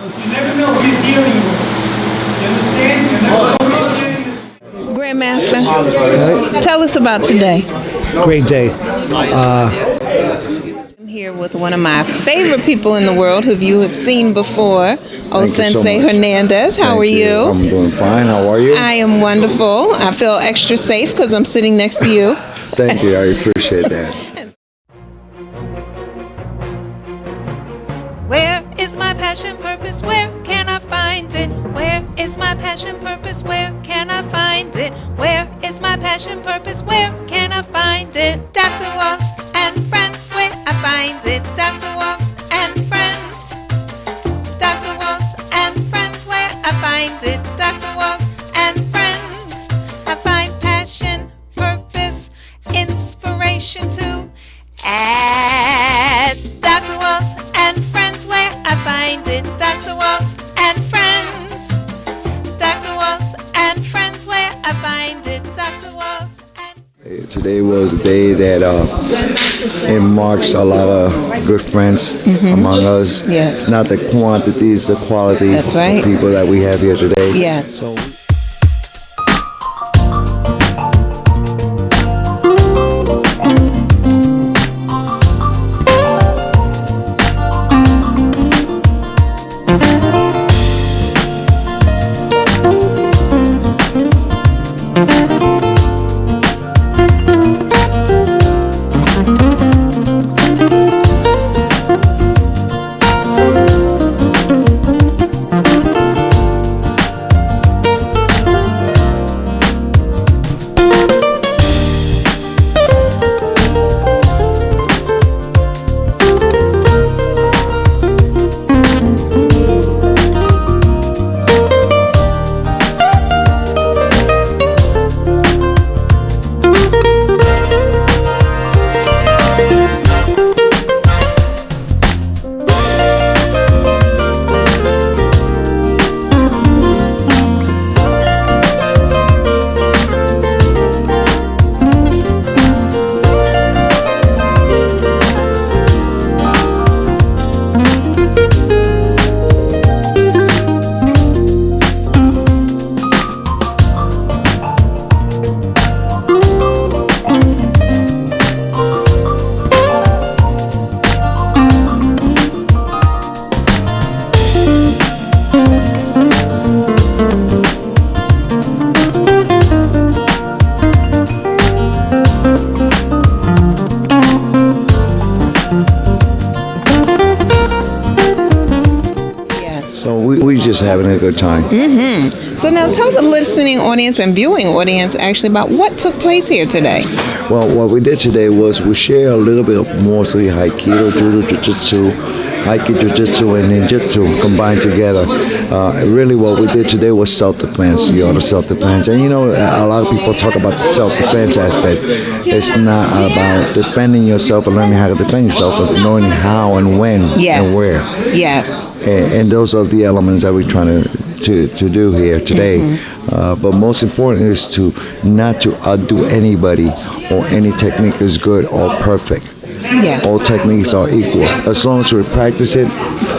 You never know who you're dealing with. You understand? You never know. Grandmaster, tell us about today. Great day. I'm here with one of my favorite people in the world who you have seen before, Sensei much. Hernandez. How are you? I'm doing fine. How are you? I am wonderful. I feel extra safe because I'm sitting next to you. Thank you. I appreciate that. Where is my passion, purpose? Where can I find it? Where is my passion, purpose? Where can I find it? Where is my passion, purpose? Where can I find it? Dr. Walls and friends, where I find it? Dr. Walls and friends. Dr. Walls and friends, where I find it? Dr. Walls and friends. I find passion, purpose, inspiration too. At Dr. Walls and friends, where I find it. Dr. Walls and friends. Dr. Walls and friends, where I find it. Dr. Walls and Today was a day that it marks a lot of good friends among us. Yes. Not the quantity, it's the quality That's right. of people that we have here today. yes. So we just having a good time. So now tell the listening audience and viewing audience actually about what took place here today. Well, what we did today was we share a little bit of mostly Aikido, Judo, Jiu-Jitsu, Aikido, Jiu-Jitsu, and Ninjutsu combined together. Really what we did today was self-defense, the self-defense. And a lot of people talk about the self-defense aspect. It's not about defending yourself and learning how to defend yourself, but knowing how and when and where. Yes. And those are the elements that we're trying to do here today. But most important is to not to outdo anybody or any technique is good or perfect. Yes. All techniques are equal as long as we practice it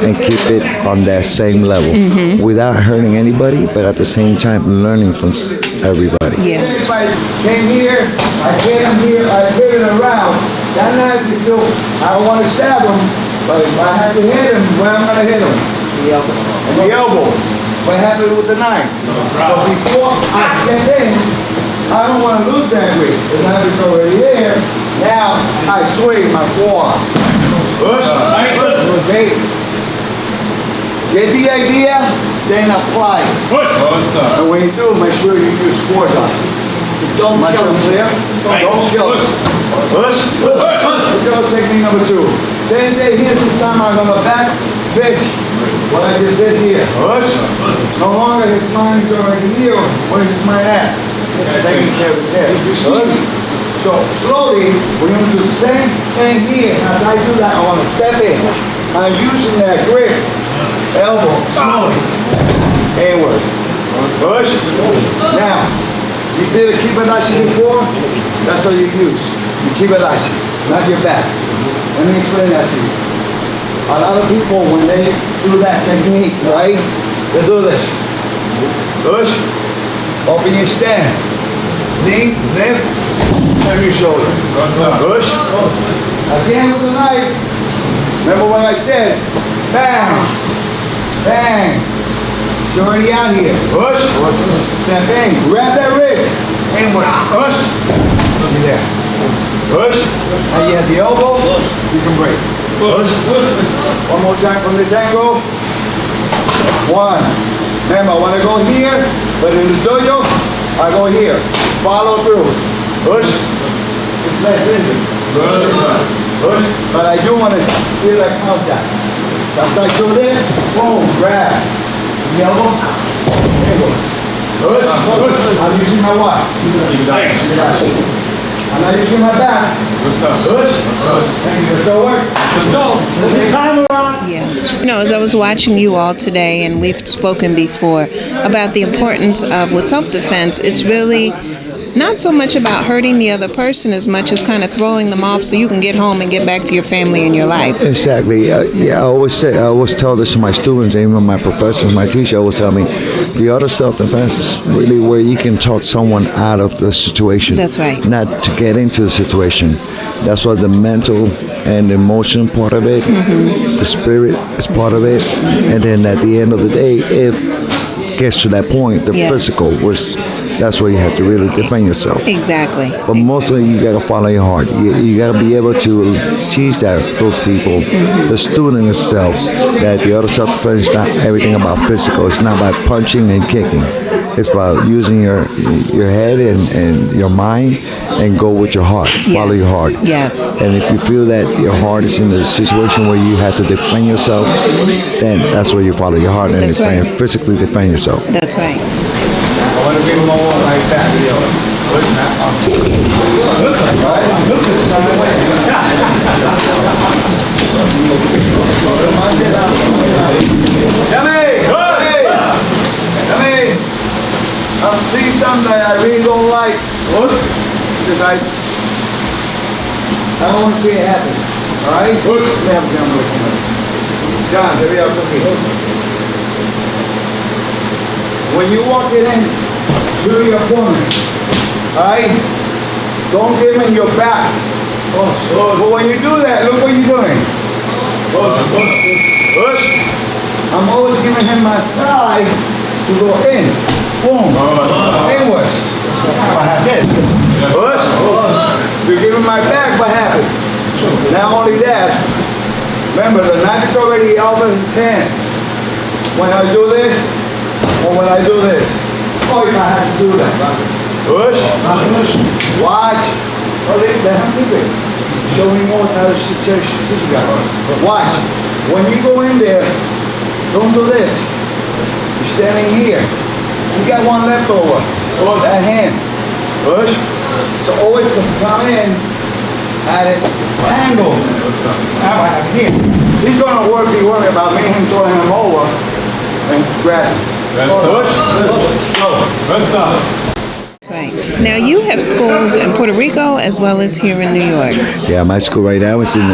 and keep it on that same level without hurting anybody, but at the same time learning from everybody. Yeah. Everybody came here, I hit him here, I hit it around. That knife is still, I don't want to stab him, but if I have to hit him, where I'm going to hit him? The elbow. And the elbow. What happened with the knife? So before I step in, I don't want to lose that weight. The knife is already there. Now I swing my forearm. Push. Rotate. Get the idea, then apply it. Push. And when you do, make sure you use force on it. Don't kill him, clear? Don't kill him. Push. Let's go technique number 2. Same day here, this time I'm on the back fist. What I just did here. Push. No longer his mind is already here. Where's his mind at? Taking care of his head. Push. So slowly, we're going to do the same thing here. As I do that, I want to step in. I'm using that grip. Elbow, slowly. Inwards. Push. Now, you did a kibadashi before? That's what you use. You kibadashi, not your back. Let me explain that to you. A lot of people, when they do that technique, right, they do this. Push, open your stand. Lean, lift, turn your shoulder. Push. At the end of the night, remember what I said? Bang, bang. It's already out here. Push, step in, grab that wrist. Inwards, push. Look at that. Push. Now you have the elbow, you can break. Push. One more time from this angle. One. Remember, I want to go here, but in the dojo, I go here. Follow through. Push. It's less easy. Push. But I do want to feel that contact. Once I do this, boom, grab. The elbow. Angle. Push. Push. I'm using my what? I'm not using my back. Push. And you just go work. So, time around. Yeah. You know, as I was watching you all today, and we've spoken before about the importance of with self-defense, it's really not so much about hurting the other person as much as kind of throwing them off so you can get home and get back to your family and your life. Exactly. I always tell this to my students, and even my professors, my teacher always tell me, the art of self-defense is really where you can talk someone out of the situation. That's right. Not to get into the situation. That's why the mental and the emotional part of it, the spirit is part of it, and then at the end of the day, if it gets to that point, the physical was. That's where you have to really defend yourself. Exactly. But mostly you gotta follow your heart. You gotta be able to teach those people, the student itself, that the art of self-defense is not everything about physical. It's not about punching and kicking. It's about using your head and your mind and go with your heart. Yes. Follow your heart. Yes. And if you feel that your heart is in a situation where you have to defend yourself, then that's where you follow your heart and physically defend yourself. That's right. I want to give them a one like that. I'm seeing something that I really don't like. Because I don't want to see it happen. Alright? Let me have a camera with me. John, hurry up, okay. When you walk it in to your opponent, alright? Don't give him your back. But when you do that, look what you're doing. Push. I'm always giving him my side to go in. Boom. Inwards. Push. You're giving my back, what happened? Not only that, remember the knife is already out of his hand. When I do this, or when I do this. Oh, you might have to do that. Push. Watch. Oh, let him do it. Show me more how to teach you guys. Watch. When you go in there, don't do this. You're standing here. You got one left over. That hand. Push. So always come in at an angle. Here. He's going to be worried about me and him throwing him over and grab him. That's right. Now you have schools in Puerto Rico as well as here in New York. Yeah, my school right now is in,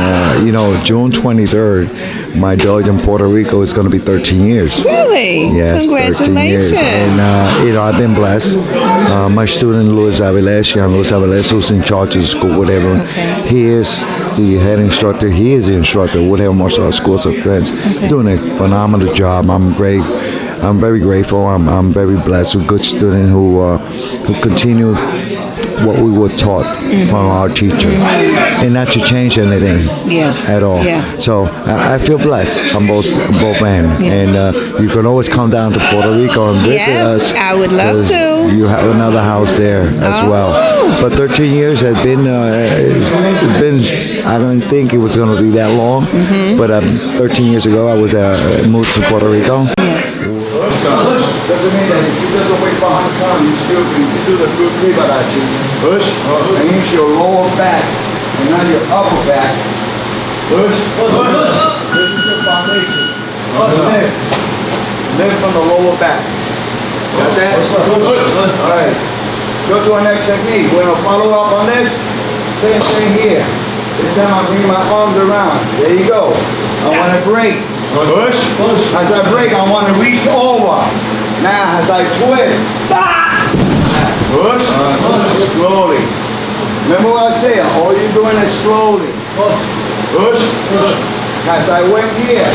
June 23rd. My dojo in Puerto Rico is going to be 13 years. Really? Yes, Congratulations. 13 years. And, I've been blessed. My student, Luis Aviles, who's in charge of the school, whatever, he is the head instructor. He is the instructor, whatever, most of our schools of defense. Doing a phenomenal job. I'm very grateful. I'm very blessed with good students who continue what we were taught from our teacher, and not to change anything at all. So I feel blessed on both ends, and you can always come down to Puerto Rico and visit us. I would love to. You have another house there as well. But 13 years has been. I don't think it was going to be that long. But 13 years ago, I was moved to Puerto Rico. Doesn't mean that if you doesn't weigh 500 pounds, you still can do the good kibarachi. Push. And use your lower back and not your upper back. Push. This is your foundation. Lift from the lower back. Got that? Alright. Go to our next technique. We're going to follow up on this. Same thing here. This time I'm bringing my arms around. There you go. I want to break. Push. As I break, I want to reach over. Now, as I twist. Push. Slowly. Remember what I said? All you're doing is slowly. Push. As I went here.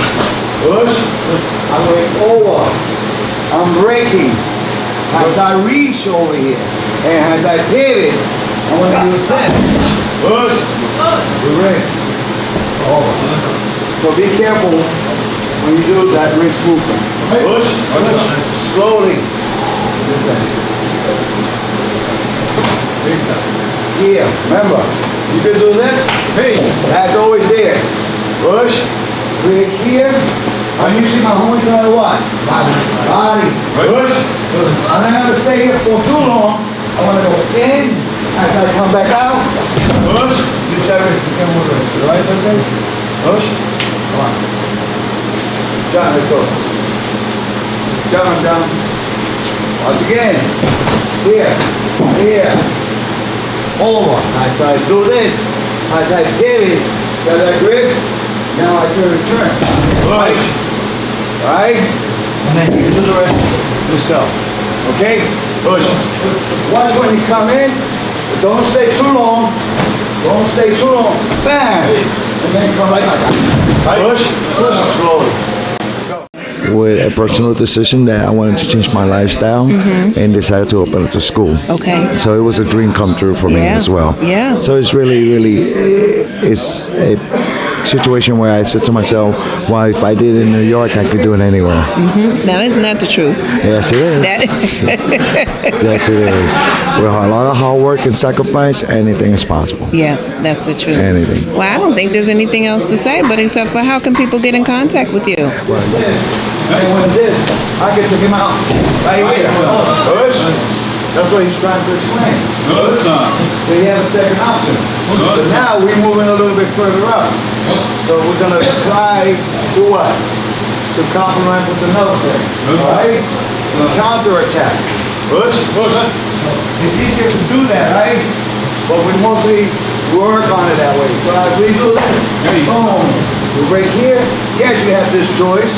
Push. I went over. I'm breaking. As I reach over here. And as I pivot, I want to do this. Push. Reverse. Over. So be careful when you do that wrist movement. Push. Slowly. Here. Remember, you can do this. That's always there. Push. Break here. I'm usually my whole entire what? Body. Push. I don't have to stay here for too long. I want to go in. As I come back out. Push. Use that wrist. You can move it. Right, something? Push. Come on. John, let's go. John. Once again. Here. Here. Over. As I do this. As I pivot. As I grip. Now I turn. Push. Right? And then you do the rest yourself. Okay? Push. Watch when you come in. But don't stay too long. Don't stay too long. Bam! And then come right back out. Push. Slowly. With a personal decision that I wanted to change my lifestyle and decided to open up a school. Okay. So it was a dream come true for me as well. Yeah. So it's really, it's a situation where I said to myself, well, if I did it in New York, I could do it anywhere. Now, isn't that the truth? Yes, it is. Yes, it is. With a lot of hard work and sacrifice, anything is possible. Yes, that's the truth. Anything. Well, I don't think there's anything else to say, but except for how can people get in contact with you? And with this, I can take him out right here. Push. That's what he's trying to explain. So you have a second option. But now we're moving a little bit further up. So we're going to try to what? To complement with another thing. Right? Counter-attack. Push. It's easier to do that, right? But we mostly work on it that way. So as we do this, boom. We break here. Yes, you have this choice.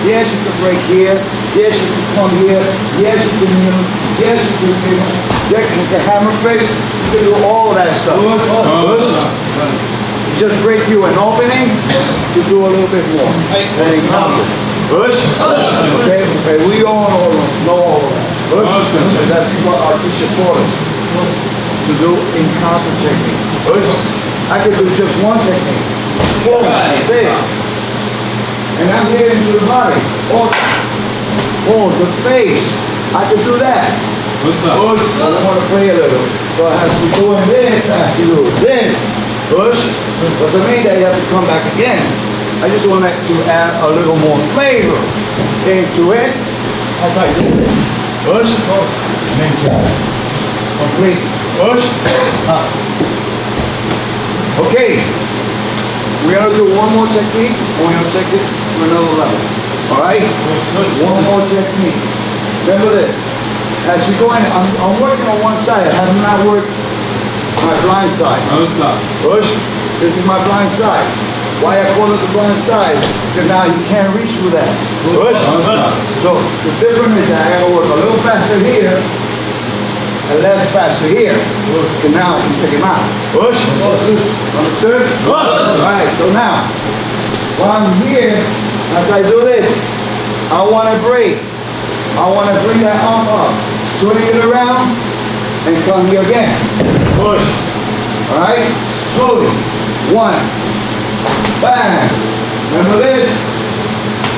Yes, you can break here. Yes, you can come here. Yes, you can kneel. Yes, you can kneel. Yes, you can hammer fist. You can do all of that stuff. It's just break you an opening to do a little bit more. And then counter. Push. Okay, we all know all of that. Push. That's what our teacher taught us to do in counter technique. Push. I could do just one technique. That's it. And I'm getting to the body. The face. I can do that. Push. I want to play a little. So I have to be doing this. I have to do this. Push. Doesn't mean that you have to come back again. I just want to add a little more flavor into it as I do this. Push. And then jab. Complete. Push. Up. Okay. We're going to do one more technique, and we're going to take it to another level. All right? One more technique. Remember this. As you go in, I'm working on one side. I have not worked my blind side. Push. This is my blind side. Why I call it the blind side? Because now you can't reach through that. Push. So the difference is that I got to work a little faster here and less faster here. And now I can take him out. Push. Understood? Alright, so now, while I'm here, as I do this, I want to break. I want to bring that arm up, swing it around, and come here again. Push. Alright? Slowly. One. Bang. Remember this?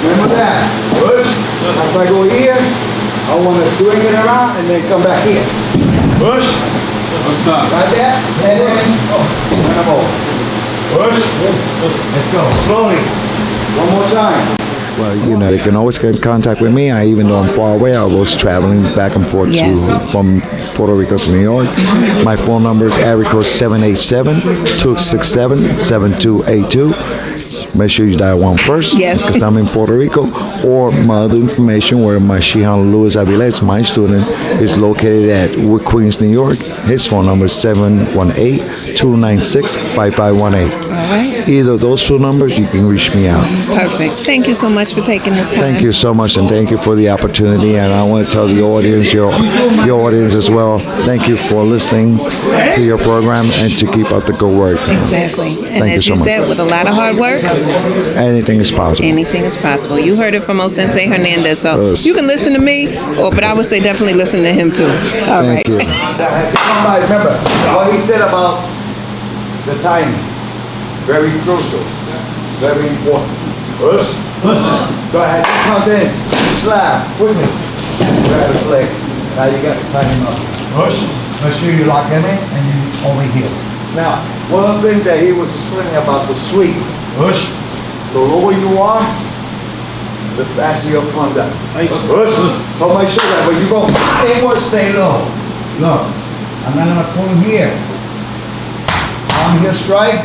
Remember that. Push. As I go here, I want to swing it around and then come back here. Push. Like that. And then, turn them over. Push. Let's go. Slowly. One more time. Well, they can always get in contact with me. Even though I'm far away, I was traveling back and forth from Puerto Rico to New York. My phone number is area code 787-267-7282. make sure you dial 1 first. Yes. Because I'm in Puerto Rico. Or my other information where my Shihan Luis Aviles, my student, is located at Queens, New York. His phone number is 718-296-5518. All right. Either of those two numbers, you can reach me out. Perfect. Thank you so much for taking this time. Thank you so much, and thank you for the opportunity. And I want to tell the audience, your audience as well, thank you for listening to your program and to keep up the good work. Exactly. And Thank you as so you much. said, with a lot of hard work, Anything is possible. anything is possible. You heard it from Sensei Hernandez, so Yes. you can listen to me, but I would say definitely listen to him too. All right. Thank you. Somebody remember what he said about the timing. Very crucial. Very important. Push. Push. Go ahead. Count in. Slap. Quickly. Grab his leg. Now you got to tie him up. Push. Make sure you lock him in and you over here. Now, one thing that he was explaining about the sweep. Push. The lower you are, the faster you'll come down. Push. Hold my shoulder. When you go inward, stay low. Look. I'm not gonna pull him here. Arm here, strike.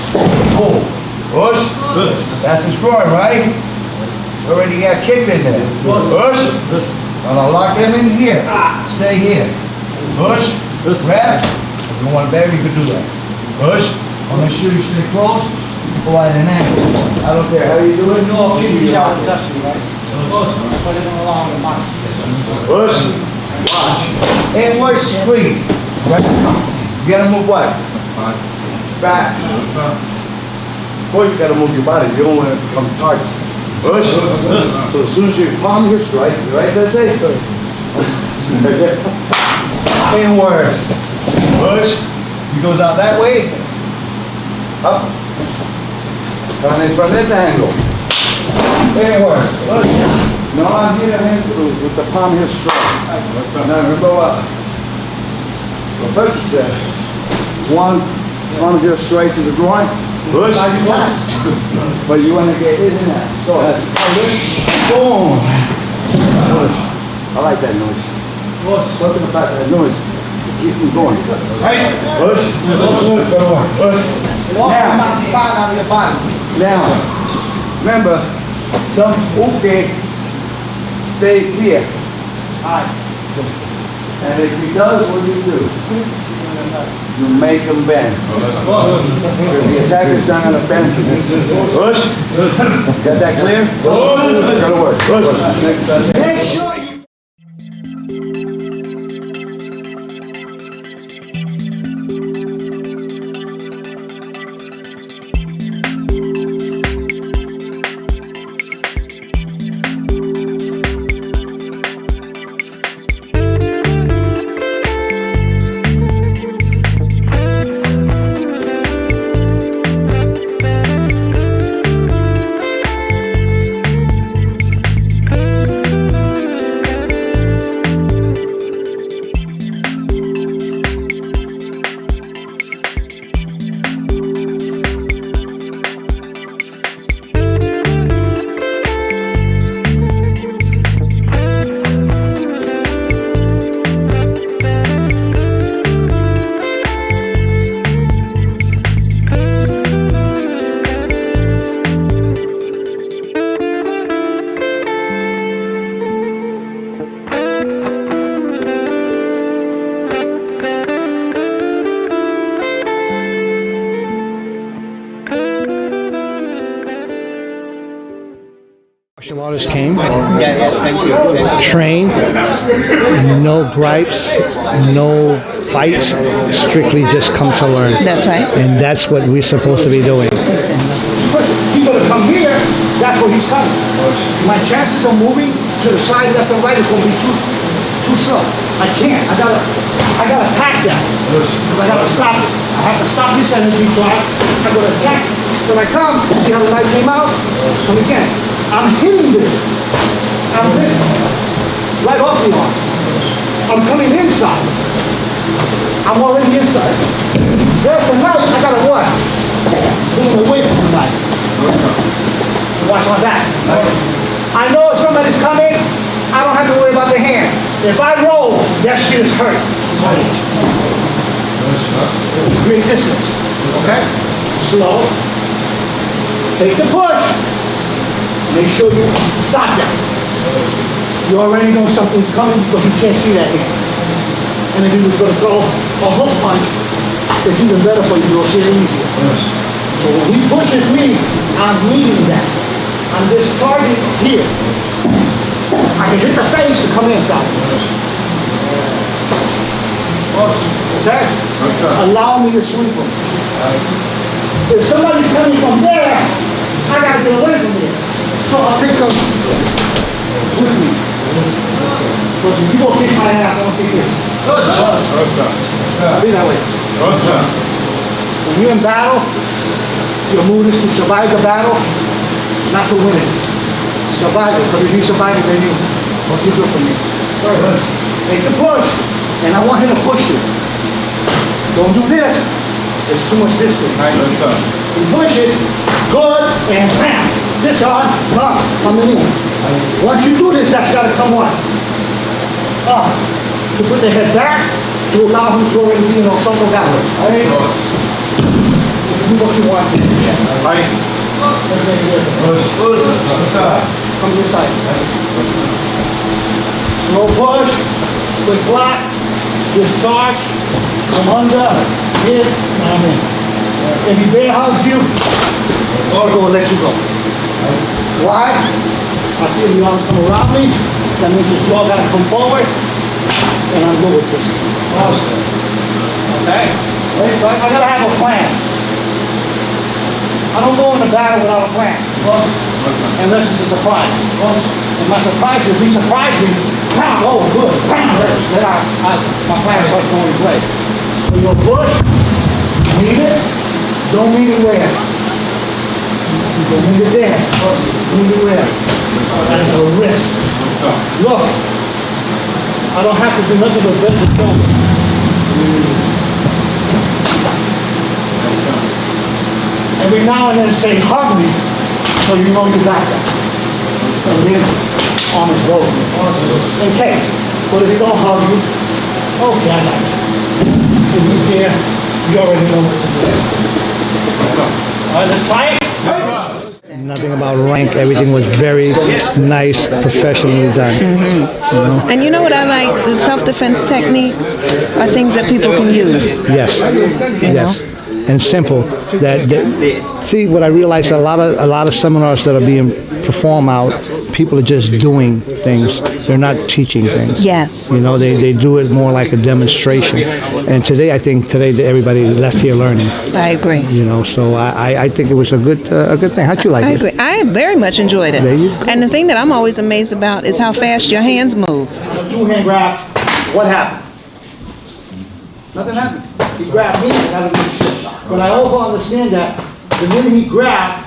Pull. Push. That's his groin, right? Already got kicked in there. Push. Gonna lock him in here. Stay here. Push. Grab. If you want better, you can do that. Push. I'll make sure you stay close. Go at an angle. I don't care how you do it. No, keep it out of dusty, right? Push. Watch. Inward sweep. Right. You gotta move what? Fast. Boy, you gotta move your body. You don't want to become target. Push. So as soon as you palm your strike, right, Sensei? Inwards. Push. He goes out that way. Up. Coming in from this angle. Inwards. Push. No, I'm hitting him with the palm here straight. Now we go up. So first he said, one palm here straight to the groin. Push. But you want to get in that. So that's boom. Push. I like that noise. Something about that noise. Keep them going. Right. Push. Push. Now, remember, some Uccn stays here. And if he does, what do you do? You make him bend. Because the attacker's not going to bend. Push. Got that clear? Push. Gotta work. Push. Make sure you... Martial artists came, trained, no gripes, no fights, strictly just come to learn. That's right. And that's what we're supposed to be doing. He's gonna come here, that's where he's coming. My chances of moving to the side, left or right is gonna be too slow. I can't, I gotta attack that. Because I gotta stop it. I have to stop this energy, so I'm gonna attack. When I come, see how the knife came out? Come again. I'm hitting this. I'm hitting right off the arm. I'm coming inside. I'm already inside. There's the knife, I gotta what? Move away from the knife. Watch my back. I know if somebody's coming, I don't have to worry about the hand. If I roll, that shit is hurt. Great distance. Okay? Slow. Take the push. Make sure you stop that. You already know something's coming because you can't see that hand. And if he was going to throw a hook punch, it's even better for you. You'll see it easier. So when he pushes me, I'm meeting that. I'm discharging here. I can hit the face to come inside. Okay? Allow me to sweep him. If somebody's coming from there, I gotta get away from here. So I'll take them with me. Because if you go kick my ass, I'll kick this. I'll be that way. When you're in battle, your mood is to survive the battle, not to win it. Survive it, because if you survive it, then what's you good for me? Take the push, and I want him to push you. Don't do this. There's too much distance. You push it, good, and bam. This hard, coming in. Once you do this, that's got to come on. Up. To put the head back, to allow him to already be in a something that way. Do what you want. Come this side. Slow push, quick block, discharge, come under, hit, and I'm in. If he bear hugs you, I'll go and let you go. Why? I feel the arms come around me, that means the jaw gotta come forward, and I'm good with this. Okay? I gotta have a plan. I don't go into battle without a plan. Unless it's a surprise. And my surprise is, if he surprised me, pound, oh good, pound, then my plan starts going to play. So your push, meet it, don't meet it where? You don't meet it there. Meet it where? That is a risk. Look, I don't have to do nothing but bend the shoulder. Every now and then say, hug me, so you know you got that. So then, arm is broken. In case. But if he don't hug you, okay, I got you. If he's there, you already know what to do. All right, let's try it. Nothing about rank. Everything was very nice, professionally done. You know? And you know what I like? The self-defense techniques are things that people can use. Yes, yes, and simple. See what I realized, a lot of seminars that are being performed out, people are just doing things. They're not teaching things. Yes. You know, they do it more like a demonstration. And today, I think everybody left here learning. I agree. You know, so I think it was a good thing. How'd you like I it? agree. I very much enjoyed it. There you go. And the thing that I'm always amazed about is how fast your hands move. Two hand grabs. What happened? Nothing happened. He grabbed me and I was getting shit shocked. But I also understand that the minute he grabbed,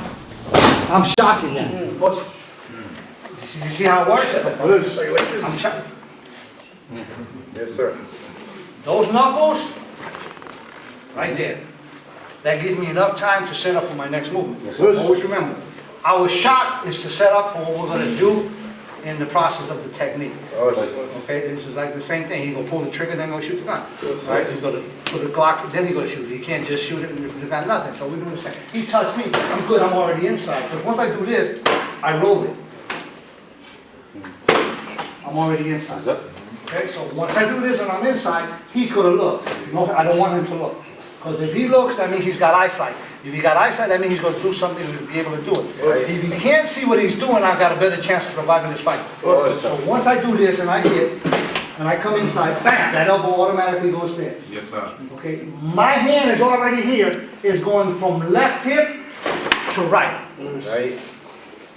I'm shocking him. You see how it works? I'm shocking. Yes, sir. Those knuckles, right there. That gives me enough time to set up for my next movement. Always remember, our shot is to set up for what we're going to do in the process of the technique. Okay, this is like the same thing. He's going to pull the trigger, then go shoot the gun. Right? He's going to put the Glock, then he's going to shoot it. He can't just shoot it if he's got nothing. So we're doing the same. He touched me, I'm good, I'm already inside. Because once I do this, I roll it. I'm already inside. Okay, so once I do this and I'm inside, he's going to look. No, I don't want him to look. Because if he looks, that means he's got eyesight. If he got eyesight, that means he's going to do something to be able to do it. If he can't see what he's doing, I've got a better chance of surviving this fight. So once I do this and I hit, and I come inside, bam, that elbow automatically goes there. Yes, sir. Okay, my hand is already here, is going from left hip to right. Right.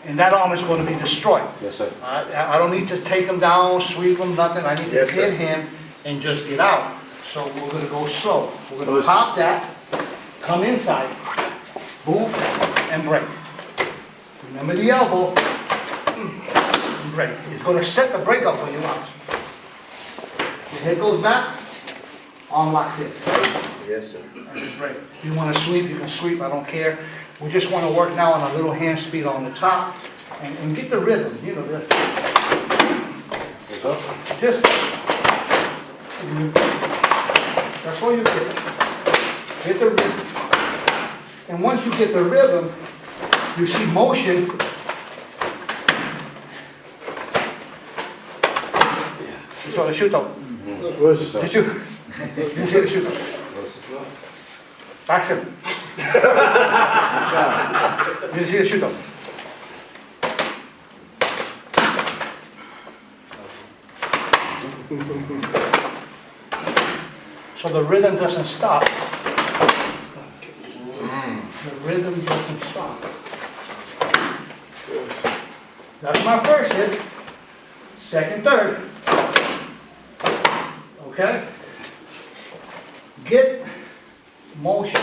And that arm is going to be destroyed. Yes, sir. I don't need to take him down, sweep him, nothing. I need to hit him and just get out. So we're going to go slow. We're going to pop that, come inside, boom, and break. Remember the elbow, and break. It's going to set the break up for you. Watch. The head goes back, arm locks in. Yes, sir. And then break. If you want to sweep, you can sweep. I don't care. We just want to work now on a little hand speed on the top and get the rhythm. You know, just that's all you get. Get the rhythm. And once you get the rhythm, you see motion. You saw the shoot up. Did you? You see the shoot up? Action. You see the shoot up? So the rhythm doesn't stop. The rhythm doesn't stop. That's my first hit. Second, third. Okay? Get motion.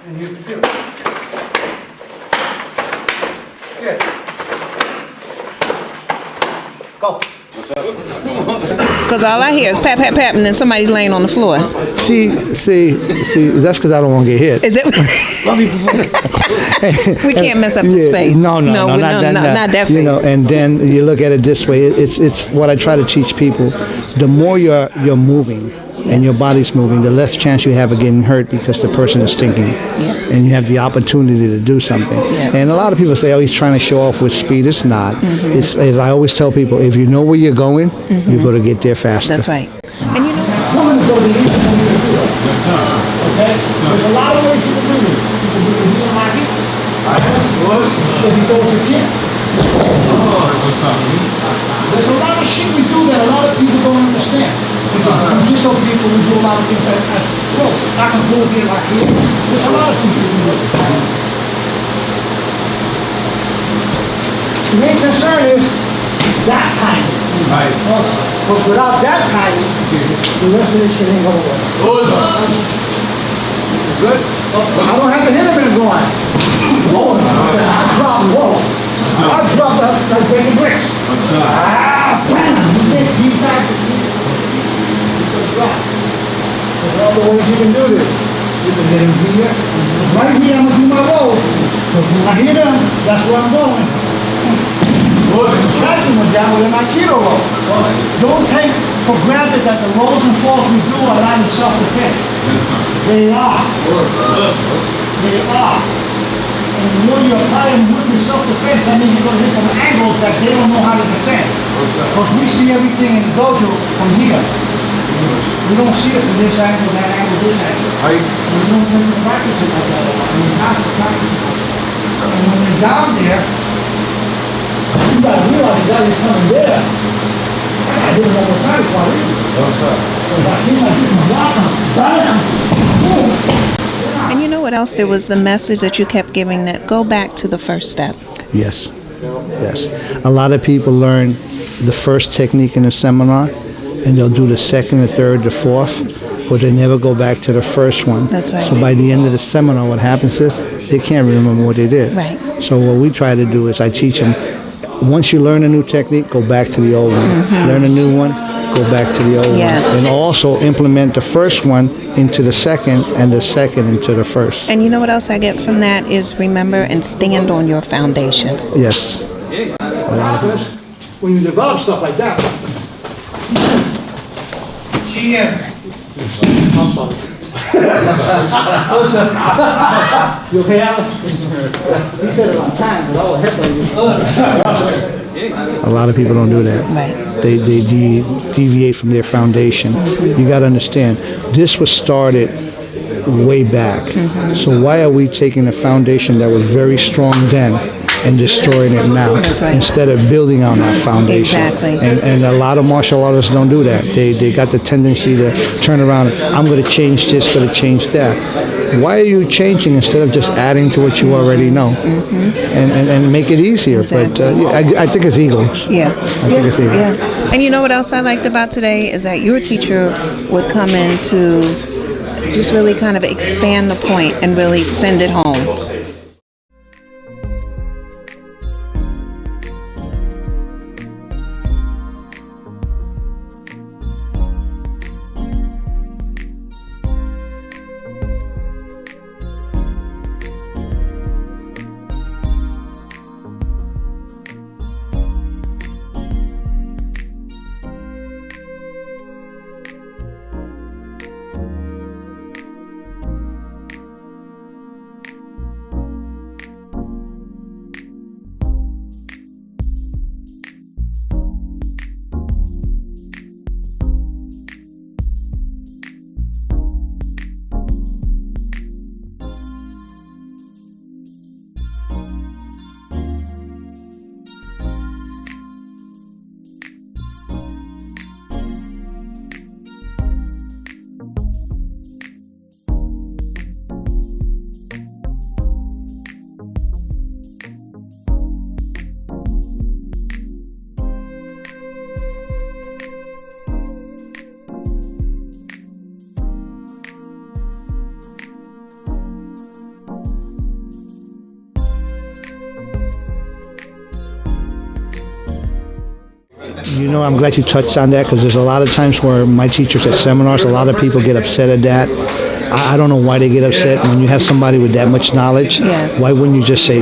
And you can feel it. Good. Go. Because all I hear is pat, pat, pat, and then somebody's laying on the floor. See, that's because I don't want to get hit. Is it? We can't mess up the space. No, not that You face. know, and then you look at it this way. It's what I try to teach people. The more you're moving and your body's moving, the less chance you have of getting hurt because the person is thinking, and you have the opportunity to do something. Yeah. And a lot of people say, "Oh, he's trying to show off with speed." It's not. It's, as I always tell people, if you know where you're going, you're going to get there faster. That's right. And you know, Come and go to the east and you can do it. Okay? There's a lot of ways you can do it. You can do it here like it. If he goes to gym. There's a lot of shit we do that a lot of people don't understand. I'm just so people who do a lot of things like that. Well, I can do it here like here. There's a lot of things you can do. The main concern is that timing. Because without that timing, the rest of this shit ain't gonna work. Good? I don't have to hit him and go on. I dropped like breaking bricks. Bam! He's back. There's all the ways you can do this. You can hit him here. Right here, I'm gonna do my roll. Because when I hit him, that's where I'm going. Striking with that with an Aikido roll. Don't take for granted that the rolls and falls we do are not in self-defense. They are. They are. And when you apply them with self-defense, that means you're going to hit from angles that they don't know how to defend. Because we see everything in the dojo from here. We don't see it from this angle, that angle, this angle. We don't tend to practice it like that. We have to practice it. And when you're down there, you gotta realize the guy is coming there. I didn't know what time for it. and you know what else? There was the message that you kept giving that go back to the first step. Yes. A lot of people learn the first technique in a seminar, and they'll do the second, the third, the fourth, but they never go back to the first one. That's right. So by the end of the seminar, what happens is they can't remember what they did. Right. So what we try to do is I teach them, once you learn a new technique, go back to the old one. Learn a new one, go back to the old Yes. one. And also implement the first one into the second and the second into the first. And you know what else I get from that is remember and stand on your foundation. Yes. What happens when you develop stuff like that? I'm sorry. You okay, Alan? He said it on time, but I was hit by you. A lot of people don't do that. Right. They deviate from their foundation. You got to understand, this was started way back. So why are we taking a foundation that was very strong then and destroying it now? That's right. Instead of building on that foundation. Exactly. And a lot of martial artists don't do that. They got the tendency to turn around, I'm going to change this, going to change that. Why are you changing instead of just adding to what you already know and make it easier? Exactly. But I think it's egos. Yeah. I think it's egos. Yeah. And you know what else I liked about today is that your teacher would come in to just really kind of expand the point and really send it home. You know, I'm glad you touched on that because there's a lot of times where my teachers at seminars, a lot of people get upset at that. I don't know why they get upset when you have somebody with that much knowledge. Yes. Why wouldn't you just say,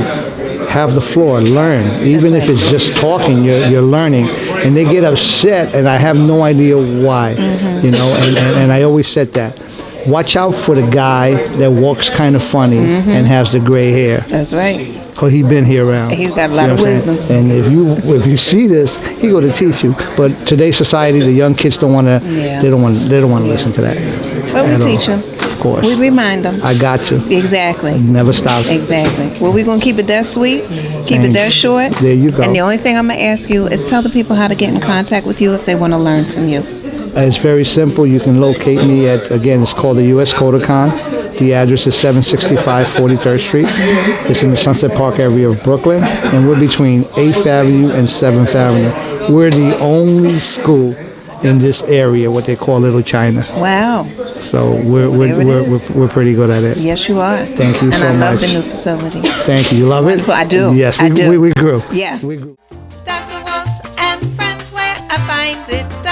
have the floor, learn? Even if it's just talking, you're learning. And they get upset, and I have no idea why. You know, and I always said that. Watch out for the guy that walks kind of funny and has the gray hair. That's right. Because he's been here around. He's got a lot You know of what I'm saying? wisdom. And if you see this, he going to teach you. But today's society, the young kids don't want to. Yeah. They don't want to listen to that. Well, we at teach all. them. Of course. We remind them. I got you. Exactly. Never stops. Exactly. Well, we're going to keep it that sweet, keep it that short. There you go. And the only thing I'm going to ask you is tell the people how to get in contact with you if they want to learn from you. It's very simple. You can locate me at, again, it's called the U.S. Kodokan. The address is 765 43rd Street. It's in the Sunset Park area of Brooklyn. And we're between 8th Avenue and 7th Avenue. We're the only school in this area, what they call Little China. Wow. So we're pretty good at it. Yes, you are. Thank you so much. And I love the new facility. Thank you. You love it? Wonderful. I do. Yes, I do. we grew. Yeah. We grew. Dr. Walls and friends, where I find it.